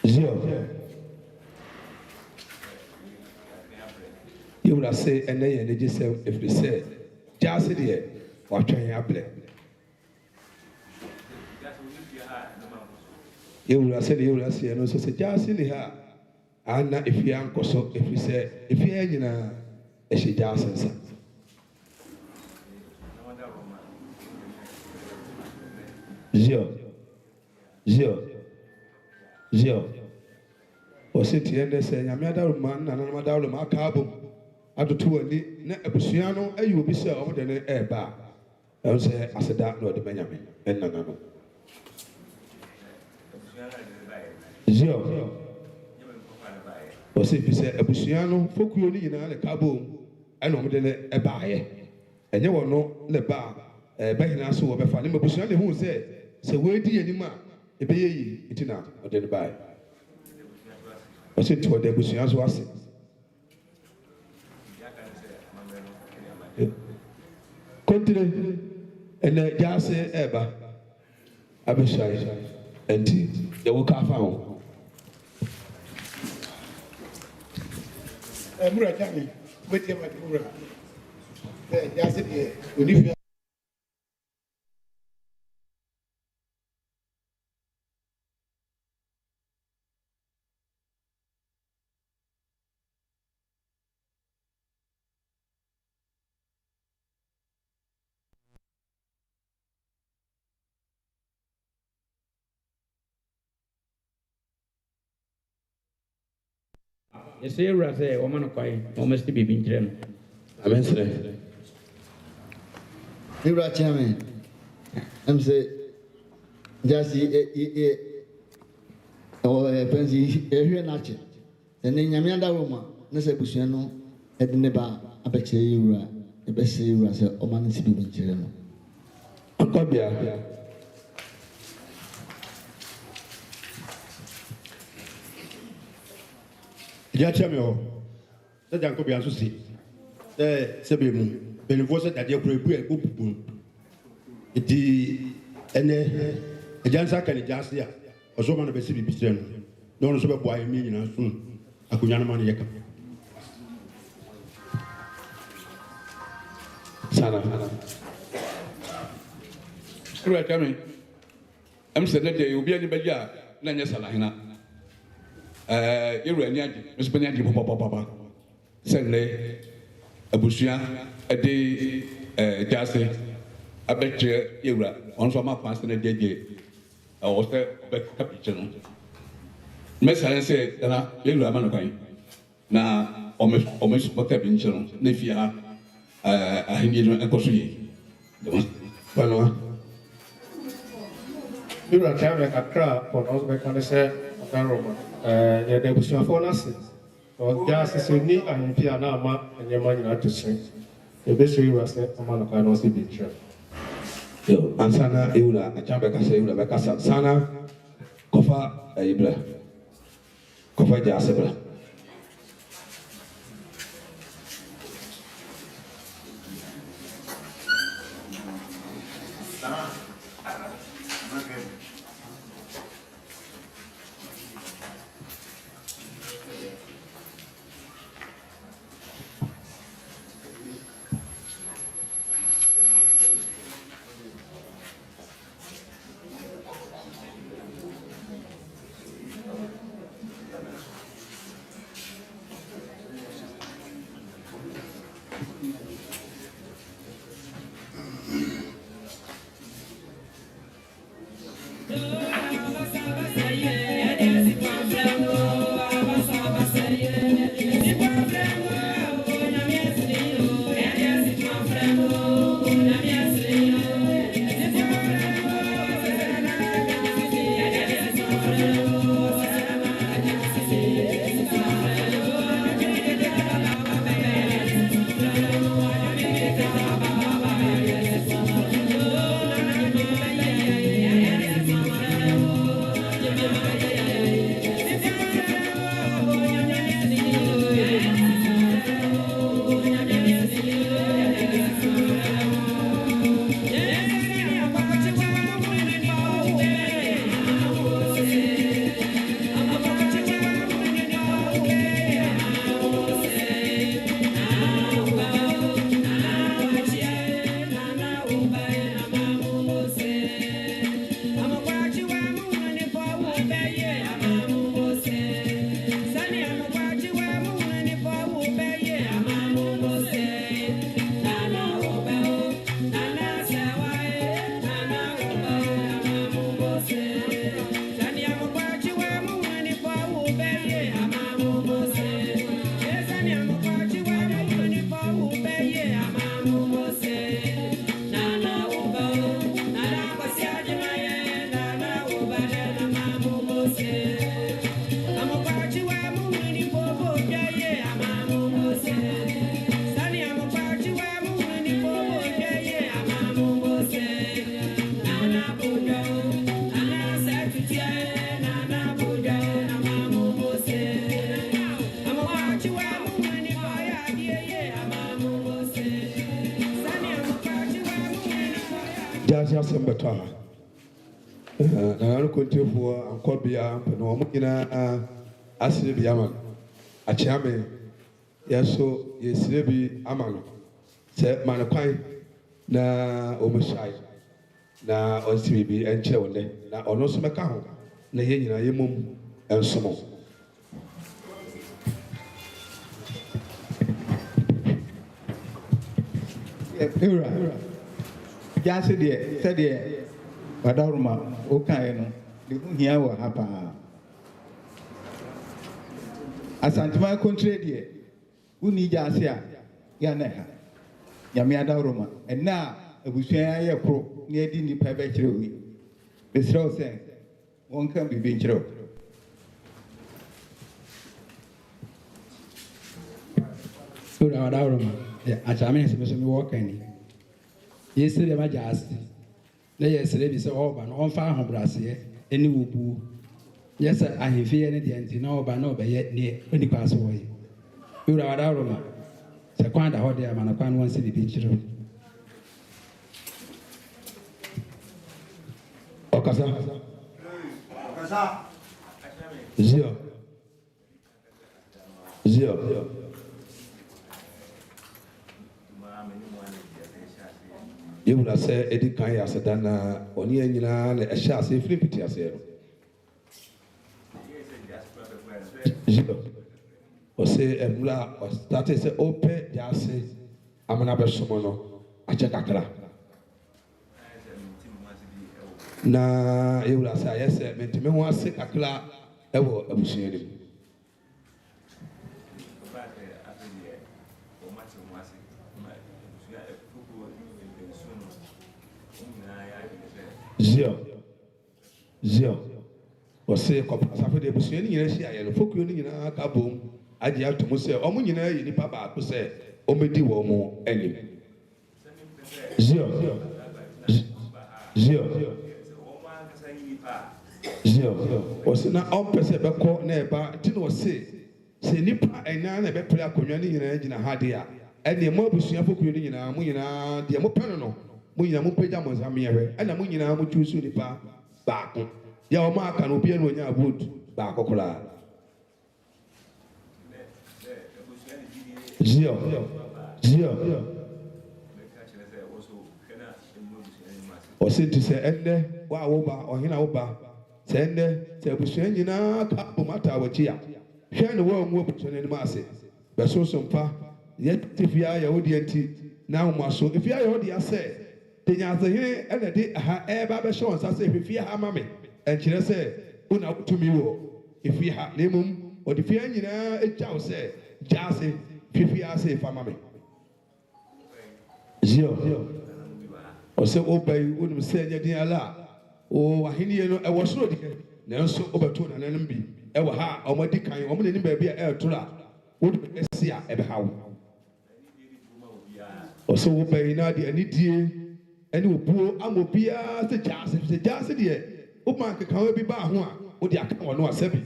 Zio. You will say, and then they just say, if they say, Gyaasehene, or trying to play. You will say, and also say, Gyaasehene, and if you are so, if you say, if you are in a she Gyaasehene. Zio. O se tie ne se nyame adaru man na na madaru ma kaabo atoto ani na abusua no ayi obi se o de ne eba e se aseda na o de benyame enna na no Zio o se bi se abusua no fokuo ni nyina le kaabo ena o de ne eba ye enye wo no le ba bahina so wo befa ne abusua ne hu se we di anima ebe yi itina o de ne ba I said to the Busians was continue and Gyaasehene ever Abishai and the Woka found. Murakami, wait a minute, Gyaasehene. Yes, you are a woman of quiet, almost to be in Amen, sir. You are chairman. I'm say, Gyaasehene, or a pensy, a real nature. And then Yamanda Roma, Nessa Busiano, at the Neba, a better you are, a best you as a woman is being children. Akobia. Gyaasehene, the Jacobian Susi, the Sabimu, the voice that you pray a good boom. It is a Jansa can Gyaasehene, or so man of a city between. No one boy me soon. I could not money. Sana. You are coming. I'm said that you will be anybody, Nanya Salahina. You were near Miss Benyaji Papa. Sendley, a Busia, a day, Gyaasehene. I bet you were on from my past in a day. I was there back captain. Miss Helen said, you are a man of kind. Now, almost what have been shown. Nifia, I need a cosy. Panoa. You are carrying a crowd for us by Canada, Roma. The Busian for us. Or Gyaasehene and Piiiaaaaw and your money not to sing. The best way was a man of kind also be true. Yo, ansana eula, a chamber cassa eula, Bacassa, Sana, Kofa, Ibra, Kofa Gyaasehene. ase asɛm bɛtɔ ha na ano kontefoɔ ankɔbea mpɛnɛ ɔmo nyinaa asere bi ama no akyea me yɛso yɛsire bi ama no sɛ ma no kwan na ɔmɛhyae na ɔnsi biribi ɛnkyerɛ wo nnɛ na ɔno nso mɛka ho na yɛn nyinaa yɛmmom nsom Ewura Gyaase deɛ sɛdeɛ wadaroma wokaeɛ no de ho hia wɔ ha paa asantema kontire deɛ wonni Gyaase a yɛana ha nyame adaroma ɛnna a abusua ayɛ koro na yɛdi nnipa bɛkyerɛ wo yi bɛsrɛ wo sɛ wɔnka biribi nkyerɛ wo Ewura wadaroma akyame sɛ mesɛ mewɔ kani yɛsire ma Gyaase na yɛsire bi sɛ ɔba no ɔmfa ahobraseɛ ne wɔ buo yɛ sɛ ahemfeɛ ne deɛ nti na ɔba na ɔbɛyɛ neɛ ɔni kwa so wɔyɛ Ewura wadaroma sɛ kwan da hɔ deɛ ama no kwan no wɔnsɛ biribi nkyerɛ wo ɔkasa zio yɛwura sɛ ɛdi kan yɛ aseda na ɔne yɛn nyinaa na ɛhyɛ ase ɛfiri mpiti aseɛ no zio ɔsɛ ɛmula a ɔstate sɛ ɔpɛ Gyaase amana bɛsom no akyɛ kakra na yɛwura sɛ ayɛ sɛ mentumi ho ase kakra ɛwɔ abusua no mu zio ɔsɛ kɔpasafo de abusua no nyinaa hyia yɛ no fokuo no nyinaa ka bom agye ato mu sɛ ɔmo nyinaa yɛ nipa baako sɛ ɔmɛdi wɔn mo anim zio ɔsɛ na ɔmpɛ sɛ bɛkɔ na ɛba nti na ɔsɛ sɛ nipa ɛnan na ɛbɛpere akonnwa no nyinaa gyina ha de a ɛnneɛ mo abusua fokuo no nyinaa mo nyinaa deɛ mopɛ no no mo nyinaa mopagya mo nsa mmeɛhwɛ ɛna mo nyinaa mo tuo so nipa baako yɛ ɔmo aka no obiara na ɔnya vote baako koraa zio ɔsɛ nti sɛ ɛnnɛ wo a woba ɔhene a woba sɛ ɛnnɛ sɛ abusua nyinaa ka bom ata wɔkyi a hwɛ ne wɔangu abusua no anim ase bɛsoso mpa yɛte fie ayɛ wo deɛ nti na ahoma so efie ayɛ wo deɛ sɛ Danynaasehene ɛna de ha ɛba bɛhyɛ wɔn nsa sɛ efie ha ama me ɛnkyerɛ sɛ wona wotumi wɔ efie ha na mmom ɔde fie nyinaa agya wo sɛ Gyaase fie ase efa ama me zio ɔsɛ ɔba yi wonim sɛ ɛnyɛ din ala a ahenni no ɛwɔ soro deɛ nanso ɔbɛto nananom bi ɛwɔ ha a ɔmo adi kan ɔmo n'anim baabi a ɛɛtoro a wode ɛsi a ɛbɛha wo ɔsɛ ɔba yi na de anidie ɛne obuo ama obiara sɛ Gyaase deɛ woma nkekawa bi baa ho a wode aka wɔ no asɛ bi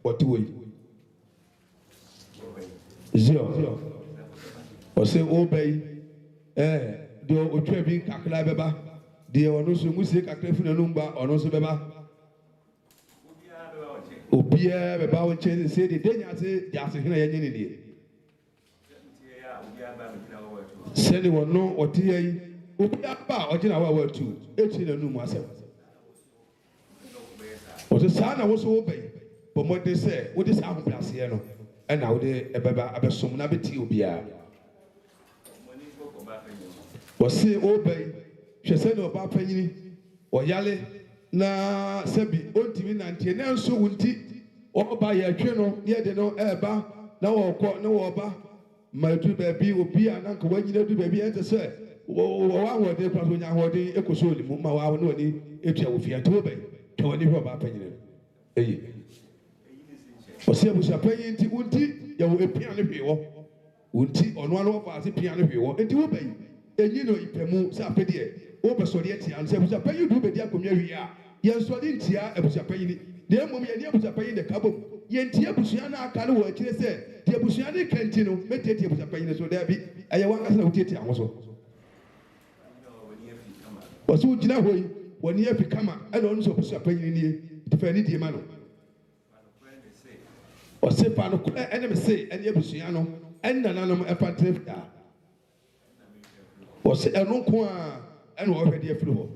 wɔte wɔ yi zio ɔsɛ ɔba yi deɛ otwa bi kakra bɛba deɛ ɔno nso musie kakra fi n'anum ba ɔno nso bɛba obiara bɛba wo nkyɛn sɛ deɛ Gyaasehene yɛnyɛ ne deɛ sɛne wɔno ɔte yɛ yi obiara ba a ɔgyina hɔ a wɔatu ɛkyiri n'anum asɛm ɔsɛ saa na wo so woba yi bɔ mmɔden sɛ wode saa ahobraseɛ no ɛna wode ɛbɛba abɛsom na bɛtie obiara wɔse ɔba yi hwɛ sɛ ne ɔbaa panyini ɔyale na sɛbi ɔntumi nanteɛ nanso wo nti ɔba yɛatwe no ne yɛde no ɛɛba na wɔkɔ na wɔba ma aduru baabi obi a na nka wanyina aduru baabi ɛnte sɛ wɔwɔ ahoɔden kora so ɔnya ahoɔden ɛkɔ so ɔlimu ma wɔawo ne wɔne ɛtua wɔ fie nti ɔba yi twɛ wɔne hwɛ ɔbaa panyini no ɛyi ɔsɛ abusuapanyin nti wo nti yɛwɔ epia ne hwee wɔ wo nti ɔno ano wɔfa ase pia ne hwee wɔ nti woba yi enyi no ipɛmu sɛ apɛdeɛ wobɛsɔre atia no sɛ abusuapanyin du bɛdi akonnwa wie a yɛnsɔre ntia abusuapanyin na mmom yɛne abusuapanyin de ka bom yɛntie abusua no aka no wɔ akyire sɛ deɛ abusua no ka nti no mɛtiatia abusuapanyin so daabi ɛyɛ wankasa na wotietia ho so wɔsi wo gyina hɔ yi wɔn yɛ fi kama ɛna ɔno nso ɔbusu apanyin nie tefɛ ne die ma no ɔsi pa no ɛna mi se ɛne abusua no ɛna nanom ɛfa tene fitaa ɔsi ɛno nko a ɛna ɔhwɛ deɛ firi hɔ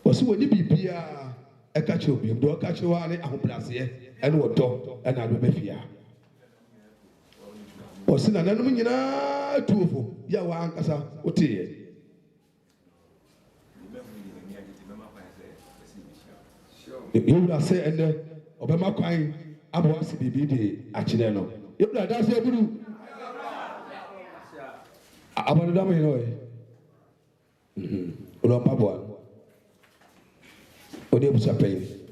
ɔsi wɔ ni biribiara ɛka kyerɛ obiam deɛ ɔka kyerɛ hɔ a ne ahobrɛaseɛ ɛne wɔdɔ ɛna ado bɛfia ɔsi na nanom nyinaa tuofo yɛ a wɔankasa woteeɛ yɛwura sɛ ɛnɛ ɔbɛma kwan abɔ ase biribi de akyerɛ no yɛwura da sɛ aburu abanodam hene ɔyɛ ɔdɔ mpaboa no ɔde abusa panyin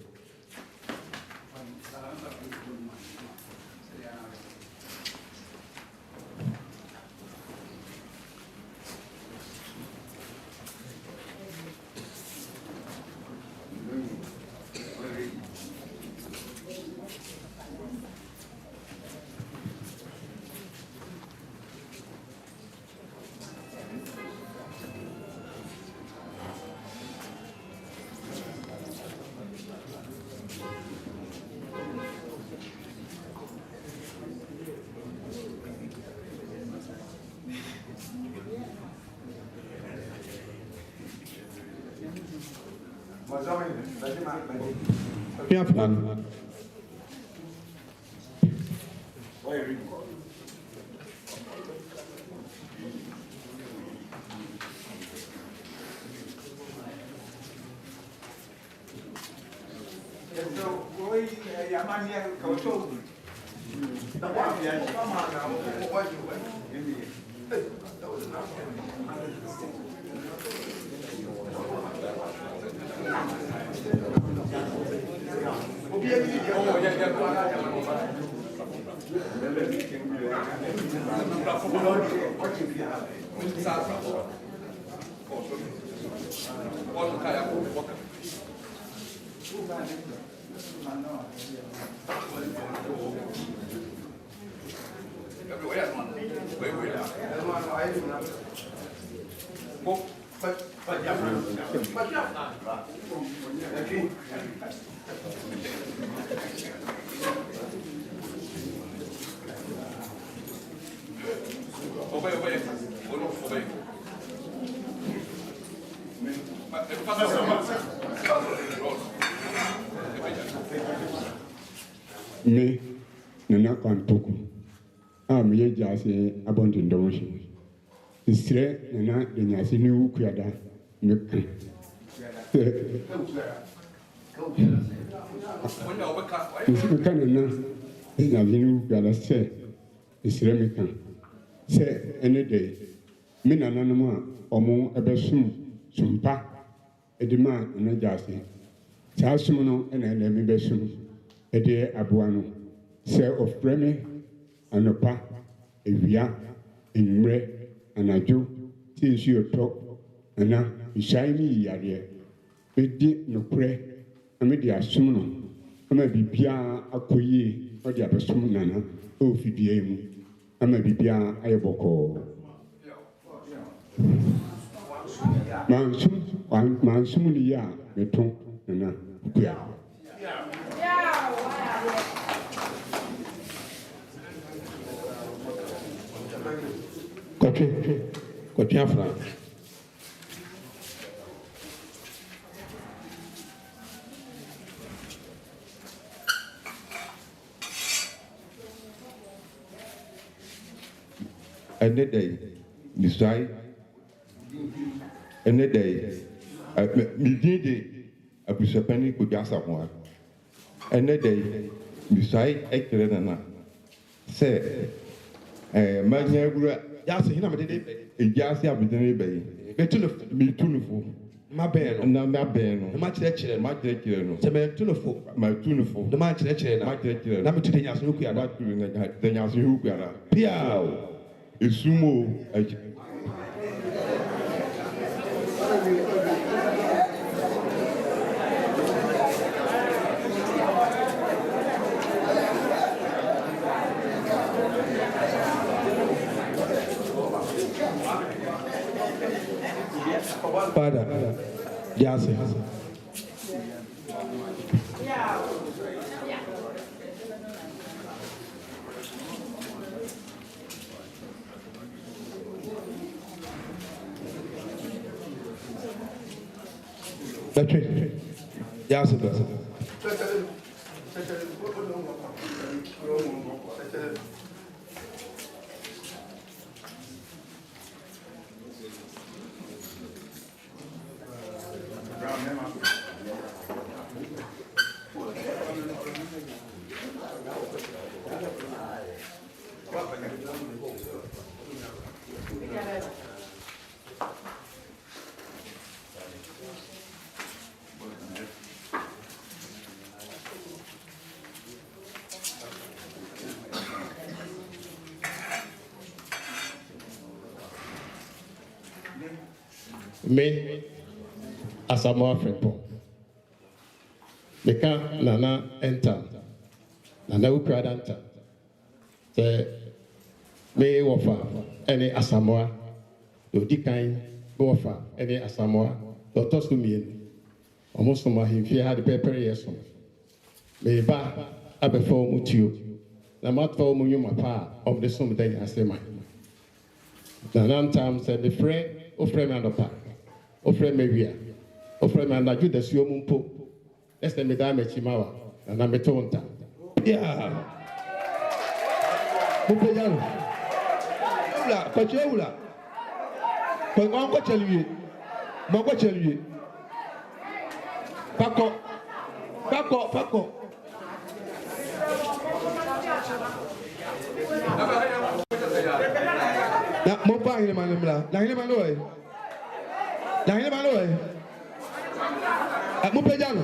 me nana kwantoku a meyɛ Gyaasehene abɔntendɔnhye nsirɛ nana Danynaase ne wo kuada meka meka nana Danynaase ne wo kuada sɛ nsirɛ meka sɛ ɛne dɛ me nananom a ɔmo ɛbɛsom sompa ɛde ma nana Gyaasehene saa som no ɛna ɛna mebɛsom ɛde aboa no sɛ ɔfrɛ me anɔpa awia anwummerɛ anadwo sɛ nsuo tɔ ana nhyɛe ne yiyareɛ bɛdi nokorɛ na mede asom no ama biribiara akɔ yie ɔde abɛsom nana ɛwɔ fidua mu ama biribiara ayɛ bɔkɔɔ mansom no yie a meto nana kua kɔtwe afra ɛnɛ dɛ misae ɛnɛ dɛ medin de abusuapani Kodu Asamoah ɛnɛ dɛ misae ɛkyerɛ nana sɛ manya awura Gyaasehene amedede Gyaase amedede bɛyi metu no fo mabɛn no na mabɛn no na makyerɛkyerɛ no makyerɛkyerɛ no sɛ mɛtu no fo matu no fo na makyerɛkyerɛ no makyerɛkyerɛ na no metu Danynaase no kuada matu Danynaase ho kuada Piiiaaw esum o brother Gyaasehene. That's it. Gyaasehene. Me, Asamoah Frimpong. Meka Nana enter. Nana Ukra enter. Say, me wafa any Asamoah. Do di kind wafa any Asamoah. Do toss to me. Almost my him fear had the paper yes. Me ba abefo mutio. Na matfo mu nyuma pa of the sum Danynaase. Nana time said the friend of friend and the park. Ofre mewia ofre me anaju da suo mu mpo ese me da mechimawa na me tonta Yeah. Mupejano. Ula, kwache ula. Kwa ngwa chelwie. Mwa chelwie. Pako. Na mo pa ile manimla. Na ile manoe. Danynaase manoe. Mupejano.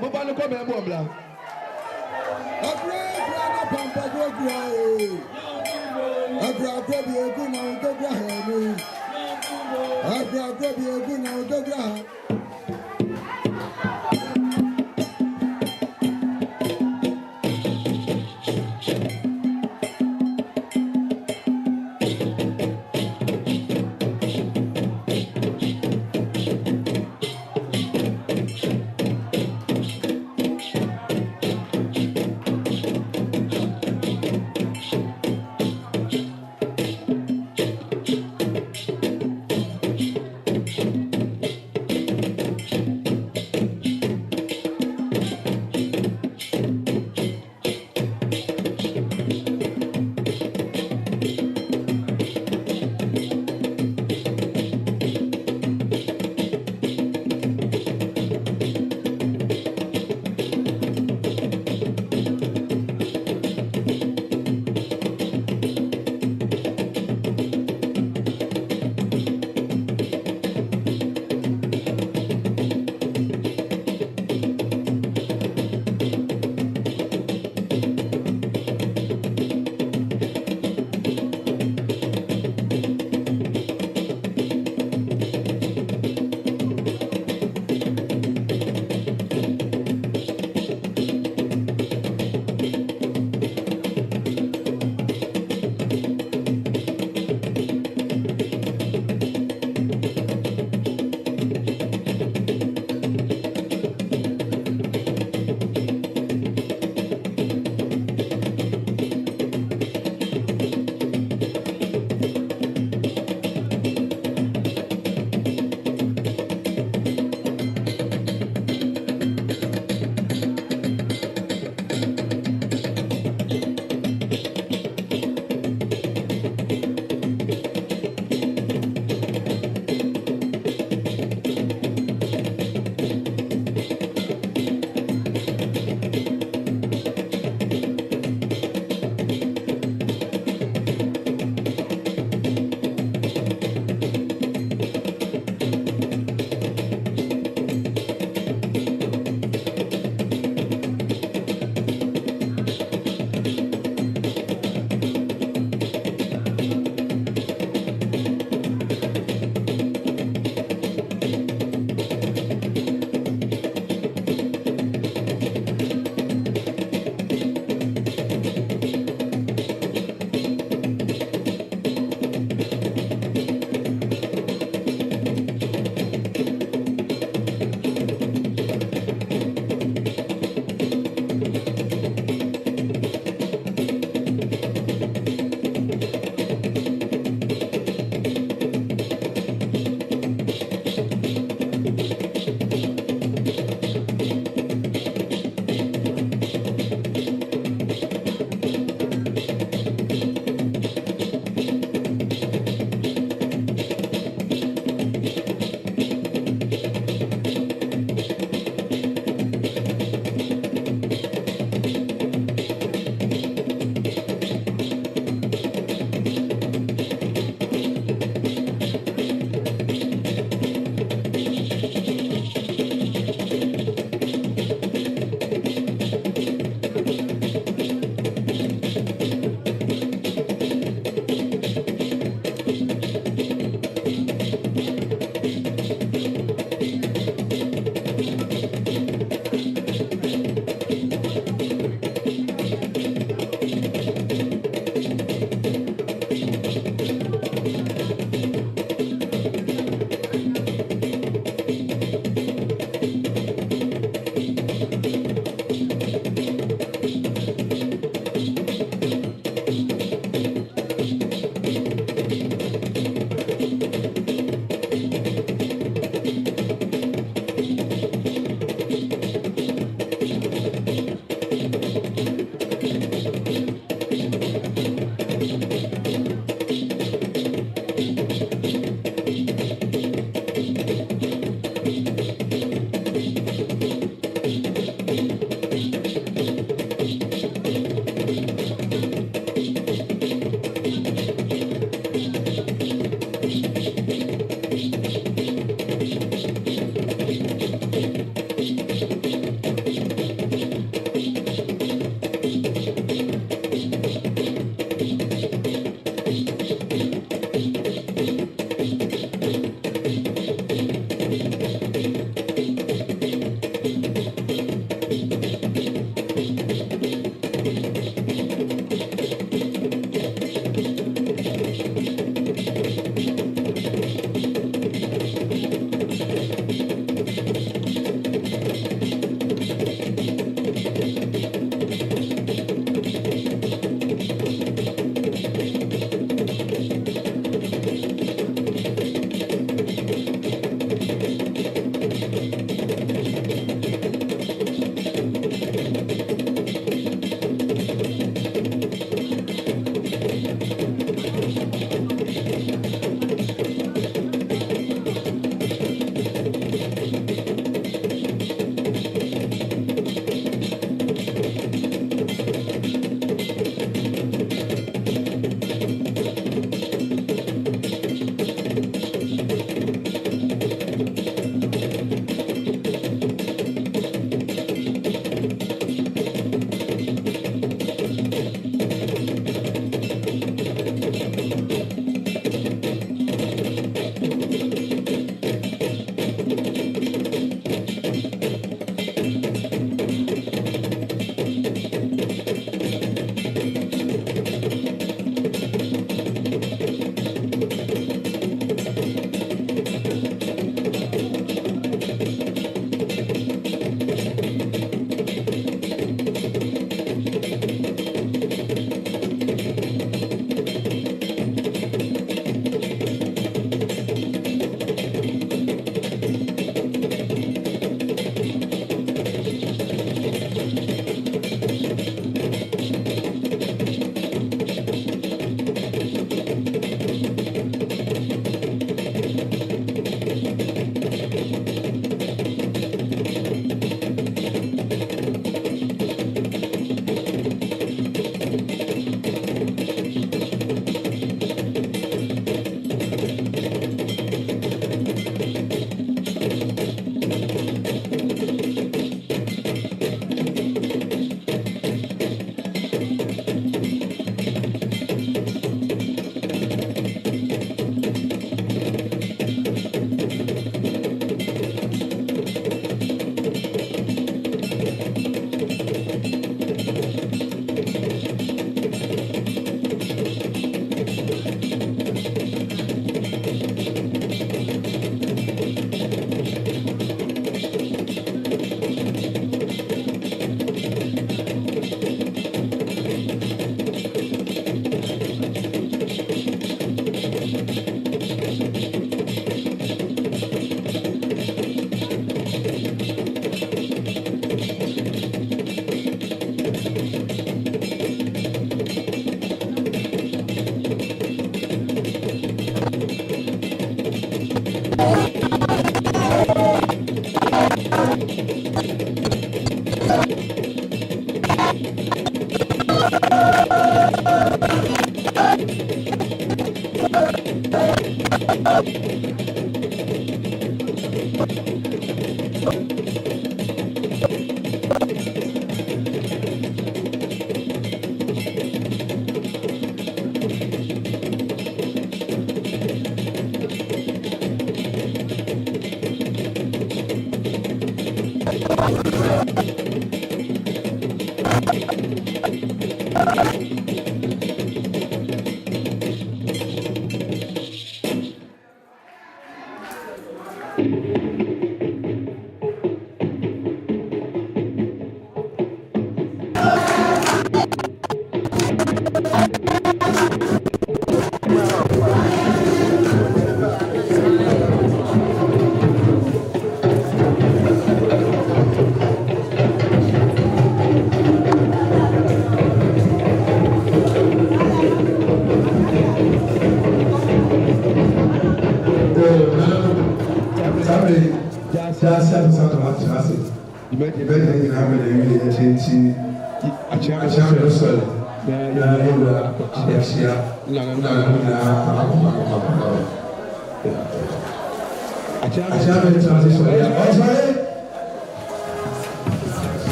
Mo ba no ko me mo bla. Abra bi egu na odogra ha ni. Abra bi egu na odogra ha.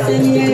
Thank you.